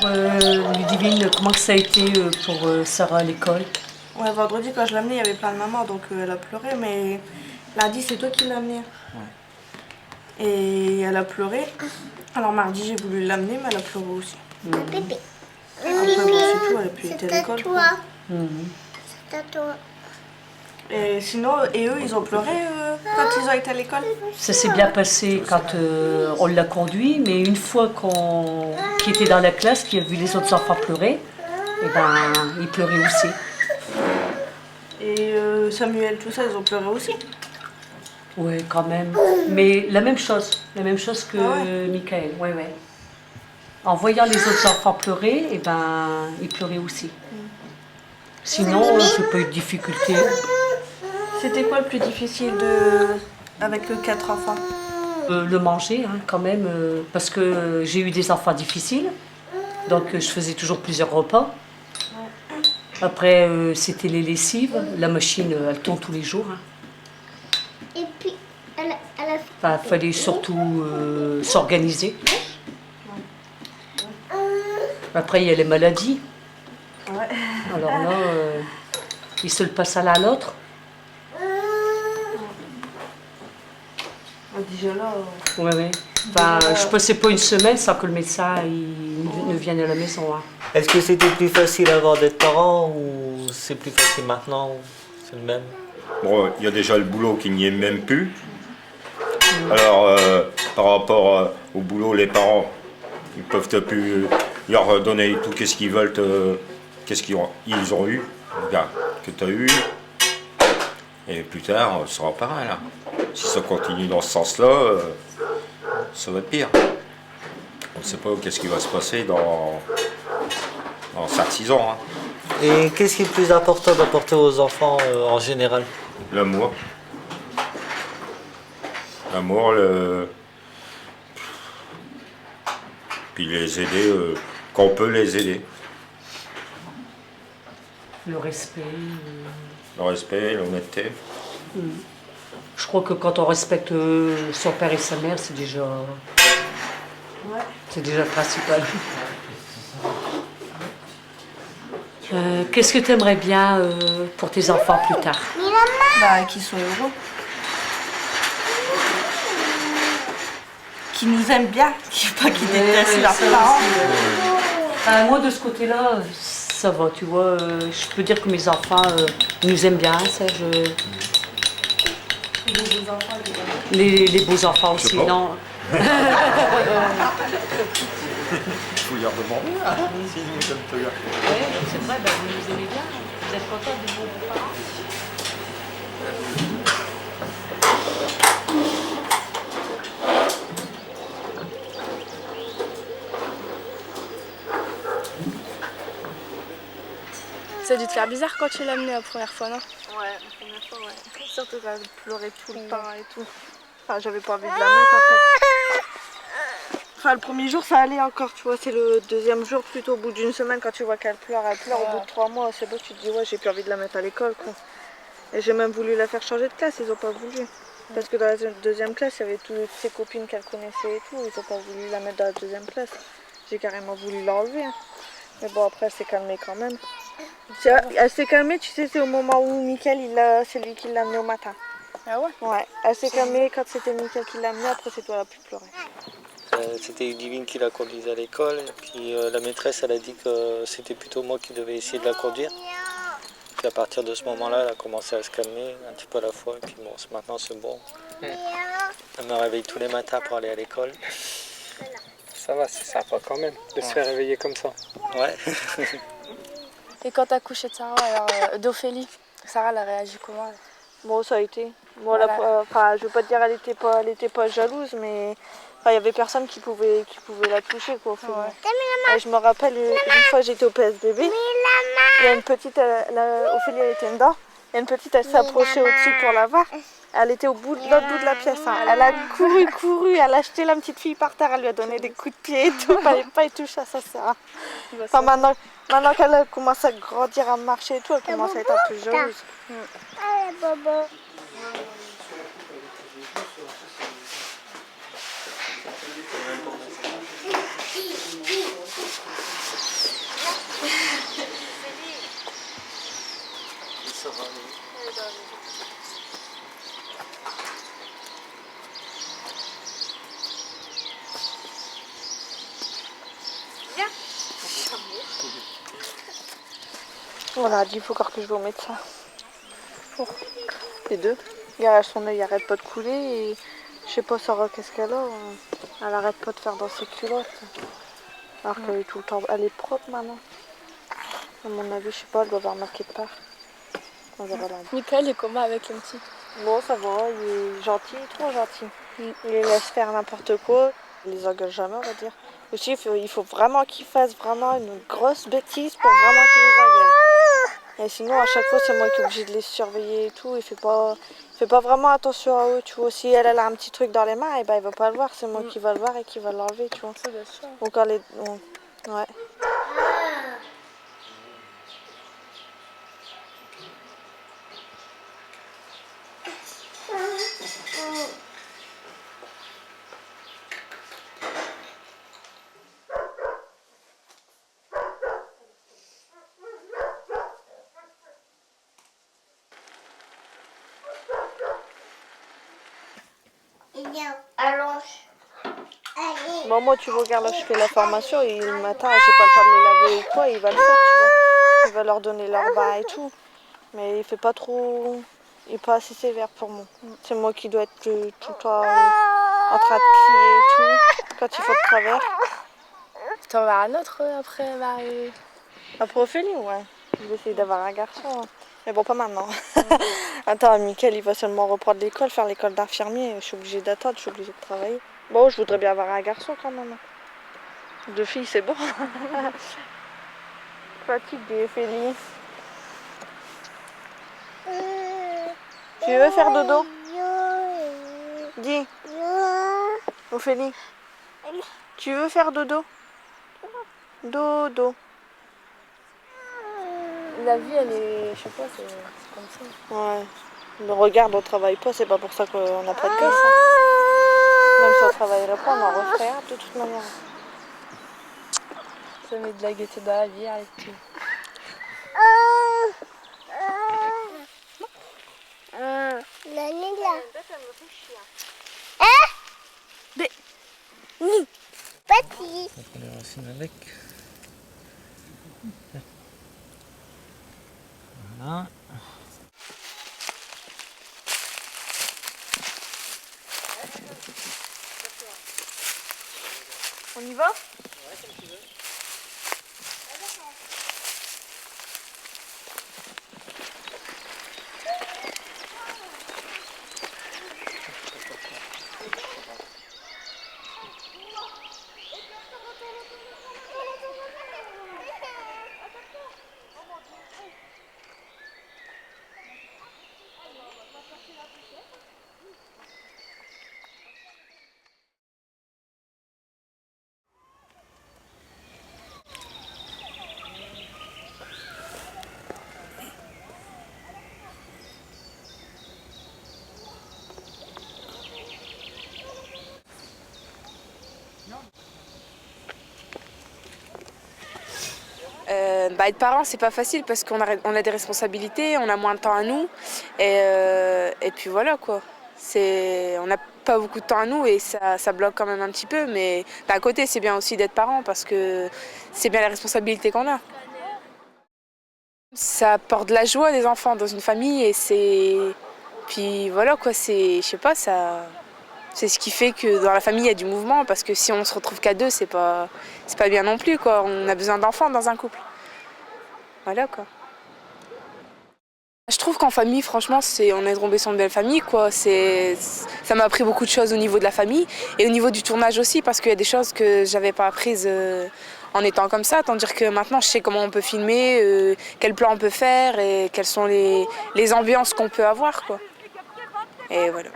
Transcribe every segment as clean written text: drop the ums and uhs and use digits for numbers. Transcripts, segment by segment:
Ludivine, comment que ça a été pour Sarah à l'école? Ouais, vendredi, quand je l'ai amenée, il y avait plein de mamans, donc elle a pleuré, mais lundi, c'est toi qui l'as amenée. Ouais. Et elle a pleuré. Alors mardi, j'ai voulu l'amener, mais elle a pleuré aussi. Bébé. Après, bon, c'est tout, elle a pu être à l'école. C'est à toi. C'est à toi. Et sinon, et eux, ils ont pleuré quand ils ont été à l'école? Ça s'est bien passé quand on l'a conduit, mais une fois qu'il était dans la classe, qu'il a vu les autres enfants pleurer, et ben, il pleurait aussi. Et Samuel, tout ça, ils ont pleuré aussi? Oui, quand même. Mais la même chose que ouais. Michael, ouais. En voyant les autres enfants pleurer, et ben, il pleurait aussi. Sinon, j'ai pas eu de difficulté. C'était quoi le plus difficile avec 4 enfants? Le manger, hein, quand même, parce que j'ai eu des enfants difficiles, donc je faisais toujours plusieurs repas. Après, c'était les lessives. La machine, elle tourne tous les jours. Hein. Et puis, elle a fait... Enfin, il fallait surtout s'organiser. Après, il y a les maladies. Ouais. Alors là, ils se le passent à l'un à l'autre. Déjà là... Ouais. Enfin, je passais pas une semaine sans que le médecin ne vienne à la maison. Hein. Est-ce que c'était plus facile avant d'être parent ou c'est plus facile maintenant ou c'est le même? Bon, il y a déjà le boulot qui n'y est même plus. Alors, par rapport au boulot, les parents, ils peuvent plus leur donner tout ce qu'ils veulent, qu'est-ce qu'ils ont eu, regarde, que tu as eu. Et plus tard, ce sera pareil. Là. Si ça continue dans ce sens-là, ça va être pire. On ne sait pas qu'est-ce qui va se passer dans 5-6 ans. Hein. Et qu'est-ce qui est le plus important d'apporter aux enfants en général? L'amour. L'amour, puis les aider quand on peut les aider. Le respect. Le respect, l'honnêteté. Je crois que quand on respecte son père et sa mère, c'est déjà le principal. Qu'est-ce que tu aimerais bien pour tes enfants plus tard? Bah, qu'ils soient heureux. Qu'ils nous aiment bien, pas qu'ils détestent leurs parents. Moi, de ce côté-là, ça va, tu vois. Je peux dire que mes enfants nous aiment bien, ça. Les beaux enfants aussi, non? Il faut leur demander, si nous aiment pas. Oui, c'est vrai, vous nous aimez bien. Vous êtes contents de vos parents? Ça a dû te faire bizarre quand tu l'as amené la première fois, non? Ouais, la première fois, ouais. Surtout quand elle pleurait tout le temps et tout. Enfin, j'avais pas envie de la mettre en fait. Enfin, le premier jour, ça allait encore, tu vois. C'est le deuxième jour, plutôt au bout d'une semaine, quand tu vois qu'elle pleure. Elle pleure au bout de 3 mois. C'est beau, tu te dis, ouais, j'ai plus envie de la mettre à l'école, quoi. Et j'ai même voulu la faire changer de classe, ils ont pas voulu. Parce que dans la deuxième classe, il y avait toutes ses copines qu'elle connaissait et tout. Ils ont pas voulu la mettre dans la deuxième classe. J'ai carrément voulu l'enlever. Hein. Mais bon, après, elle s'est calmée quand même. Elle s'est calmée, tu sais, c'est au moment où Mickaël, c'est lui qui l'a amenée au matin. Ah ouais? Ouais, elle s'est calmée quand c'était Mickaël qui l'a amenée, après c'est toi, elle a pu pleurer. C'était Ludivine qui l'a conduite à l'école et puis la maîtresse elle a dit que c'était plutôt moi qui devais essayer de la conduire. Puis à partir de ce moment-là, elle a commencé à se calmer un petit peu à la fois et puis bon, maintenant c'est bon. Elle me réveille tous les matins pour aller à l'école. Ça va, c'est sympa quand même de se faire réveiller comme ça. Ouais. Et quand t'as couché de Sarah, alors d'Ophélie, Sarah elle a réagi comment? Bon, ça a été. Bon, Voilà. je veux pas te dire elle était pas jalouse, mais il y avait personne qui pouvait la toucher, quoi. Ouais. Je me rappelle une fois j'étais au PSBB, il y a une petite, Ophélie elle était dedans, il y a une petite, elle s'est approchée au-dessus pour la voir. Elle était l'autre bout de la pièce. Hein. Elle a couru, elle a jeté la petite fille par terre, elle lui a donné des coups de pied et tout. Il fallait pas y toucher à ça, Sarah. Enfin, maintenant qu'elle commence à grandir, à marcher et tout, elle commence à être un peu jalouse. On a dit il faut encore que je vais au médecin. Pour les deux. Regarde, son œil arrête pas de couler et je sais pas Sarah qu'est-ce qu'elle a. Elle arrête pas de faire dans ses culottes. Alors qu'elle est tout le temps. Elle est propre maintenant. À mon avis, je sais pas, elle doit avoir marqué de part. On verra lundi. Michael est comment avec le petit? Bon, ça va, il est gentil, trop gentil. Il les laisse faire n'importe quoi. Il les engueule jamais, on va dire. Aussi, il faut vraiment qu'il fasse vraiment une grosse bêtise pour vraiment qu'il les engueule. Et sinon, à chaque fois, c'est moi qui suis obligée de les surveiller et tout. Il fait pas vraiment attention à eux, tu vois. Si elle a un petit truc dans les mains, et ben, il va pas le voir. C'est moi qui va le voir et qui va l'enlever, tu vois. Ça, bien sûr. Donc, quand les... Ouais. Allonge. Allez. Bon, moi, tu regardes, là, je fais la formation et le matin, j'ai pas le temps de les laver ou quoi, il va le faire, tu vois. Il va leur donner leur bain et tout. Mais il fait pas trop... Il est pas assez sévère pour moi. C'est moi qui dois être tout le temps en train de crier et tout, quand il faut de travers. Tu t'en vas à un autre après Après Ophélie, ouais. Je vais essayer d'avoir un garçon. Mais bon, pas maintenant. Attends, Mickaël, il va seulement reprendre l'école, faire l'école d'infirmier. Je suis obligée d'attendre, je suis obligée de travailler. Bon, je voudrais bien avoir un garçon quand même. 2 filles, c'est bon. Fatiguée, Ophélie. Tu veux faire dodo? Dis. Ophélie. Tu veux faire dodo? Dodo. La vie, elle est... Je sais pas, c'est comme ça. Ouais. Mais regarde, on travaille pas, c'est pas pour ça qu'on n'a pas de caisse. Hein. Même si on travaillerait pas, on en referait un de toute manière. Ça met de la gaieté dans la vie, arrête tout. Petit. On les racines avec. Voilà. On y va? Être parent, c'est pas facile parce qu'on a des responsabilités, on a moins de temps à nous et puis voilà quoi. On n'a pas beaucoup de temps à nous et ça bloque quand même un petit peu, mais d'un côté c'est bien aussi d'être parent parce que c'est bien la responsabilité qu'on a. Ça apporte de la joie des enfants dans une famille et puis voilà quoi, je sais pas, c'est ce qui fait que dans la famille il y a du mouvement parce que si on se retrouve qu'à deux, c'est pas bien non plus quoi. On a besoin d'enfants dans un couple. Voilà quoi. Je trouve qu'en famille, franchement, on est tombé sur une belle famille quoi. Ça m'a appris beaucoup de choses au niveau de la famille et au niveau du tournage aussi parce qu'il y a des choses que j'avais pas apprises en étant comme ça, tandis que maintenant je sais comment on peut filmer, quel plan on peut faire et quelles sont les ambiances qu'on peut avoir quoi. Et voilà.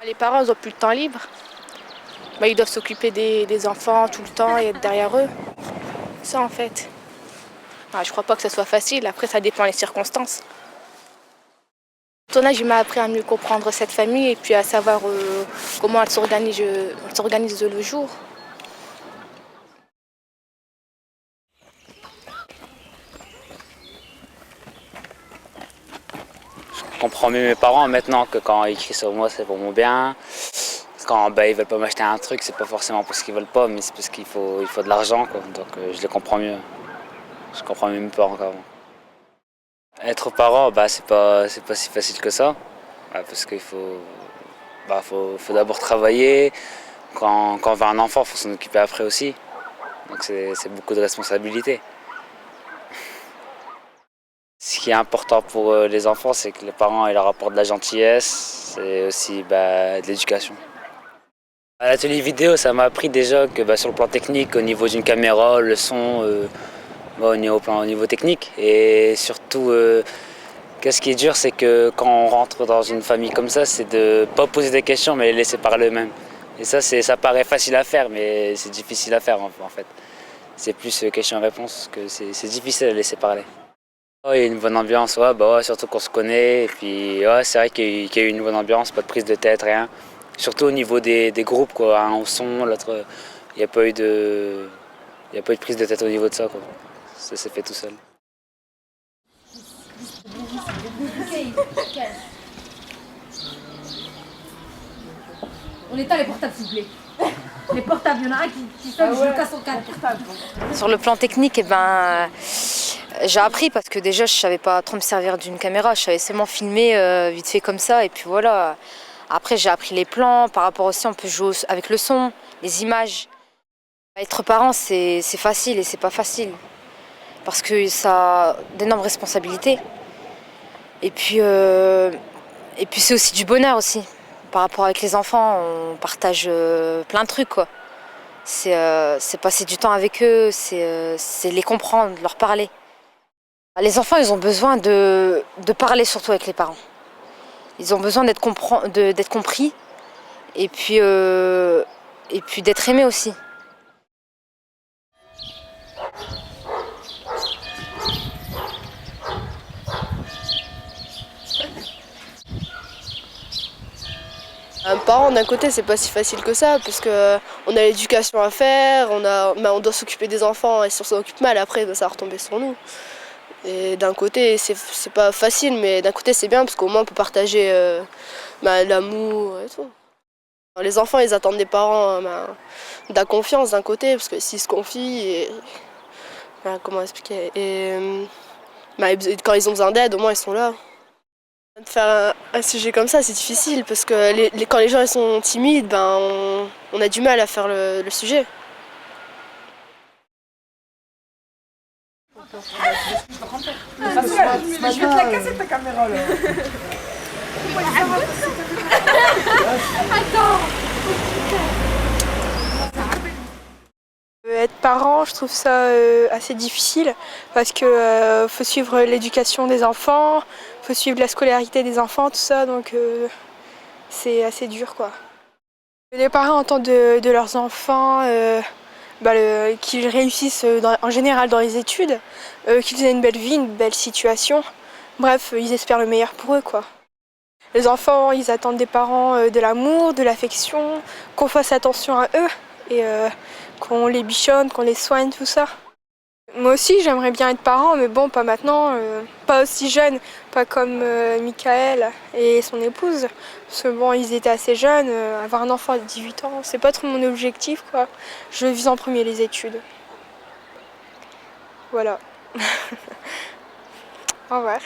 Les parents, ils n'ont plus le temps libre. Ils doivent s'occuper des enfants tout le temps et être derrière eux. Ça, en fait. Je crois pas que ça soit facile. Après, ça dépend des circonstances. Le tournage, il m'a appris à mieux comprendre cette famille et puis à savoir comment elle s'organise le jour. comprends mieux mes parents maintenant que quand ils crient sur moi, c'est pour mon bien. Quand ils veulent pas m'acheter un truc, c'est pas forcément parce qu'ils veulent pas, mais c'est parce qu'il faut de l'argent, quoi. Donc je les comprends mieux. Je comprends mieux mes parents qu'avant. Être parent, c'est pas si facile que ça, parce qu'il faut d'abord travailler. Quand on veut un enfant, il faut s'en occuper après aussi. Donc c'est beaucoup de responsabilités. Ce qui est important pour les enfants, c'est que les parents leur apportent de la gentillesse et aussi de l'éducation. À l'atelier vidéo, ça m'a appris déjà que sur le plan technique, au niveau d'une caméra, le son, au niveau technique. Et surtout, ce qui est dur, c'est que quand on rentre dans une famille comme ça, c'est de ne pas poser des questions, mais les laisser parler eux-mêmes. Et ça paraît facile à faire, mais c'est difficile à faire en fait. C'est plus question-réponse que c'est difficile à laisser parler. Il y a une bonne ambiance, surtout qu'on se connaît. Et puis c'est vrai qu'il y a eu une bonne ambiance, pas de prise de tête, rien. Surtout au niveau des groupes, quoi. Un au son, l'autre, il n'y a pas eu de prise de tête au niveau de ça, quoi. Ça s'est fait tout seul. On éteint les portables, s'il vous plaît. Les portables, il y en a un qui sonne, je le casse en quatre. Sur le plan technique, j'ai appris parce que déjà je savais pas trop me servir d'une caméra, je savais seulement filmer vite fait comme ça et puis voilà. Après j'ai appris les plans, par rapport aussi on peut jouer avec le son, les images. Être parent c'est facile et c'est pas facile parce que ça a d'énormes responsabilités. Et puis c'est aussi du bonheur aussi. Par rapport avec les enfants, on partage plein de trucs, quoi. C'est passer du temps avec eux, c'est les comprendre, leur parler. Les enfants, ils ont besoin de parler surtout avec les parents. Ils ont besoin d'être compris et puis d'être aimés aussi. Un parent, d'un côté, c'est pas si facile que ça, parce qu'on a l'éducation à faire, on doit s'occuper des enfants, et si on s'en occupe mal, après, ça va retomber sur nous. Et d'un côté, c'est pas facile, mais d'un côté, c'est bien, parce qu'au moins, on peut partager l'amour et tout. Les enfants, ils attendent des parents de la confiance d'un côté, parce que s'ils se confient, comment expliquer, quand ils ont besoin d'aide, au moins, ils sont là. De faire un sujet comme ça, c'est difficile parce que quand les gens ils sont timides, on a du mal à faire le sujet. Je vais te la casser ta caméra là. Attends. Être parent, je trouve ça assez difficile parce que faut suivre l'éducation des enfants, faut suivre la scolarité des enfants, tout ça, donc c'est assez dur, quoi. Les parents entendent de leurs enfants qu'ils réussissent en général dans les études, qu'ils aient une belle vie, une belle situation. Bref, ils espèrent le meilleur pour eux, quoi. Les enfants, ils attendent des parents de l'amour, de l'affection, qu'on fasse attention à eux et qu'on les bichonne, qu'on les soigne, tout ça. Moi aussi, j'aimerais bien être parent, mais bon, pas maintenant, pas aussi jeune, pas comme Michael et son épouse. Parce que bon, ils étaient assez jeunes, avoir un enfant à 18 ans, c'est pas trop mon objectif, quoi. Je vise en premier les études. Voilà. Au revoir.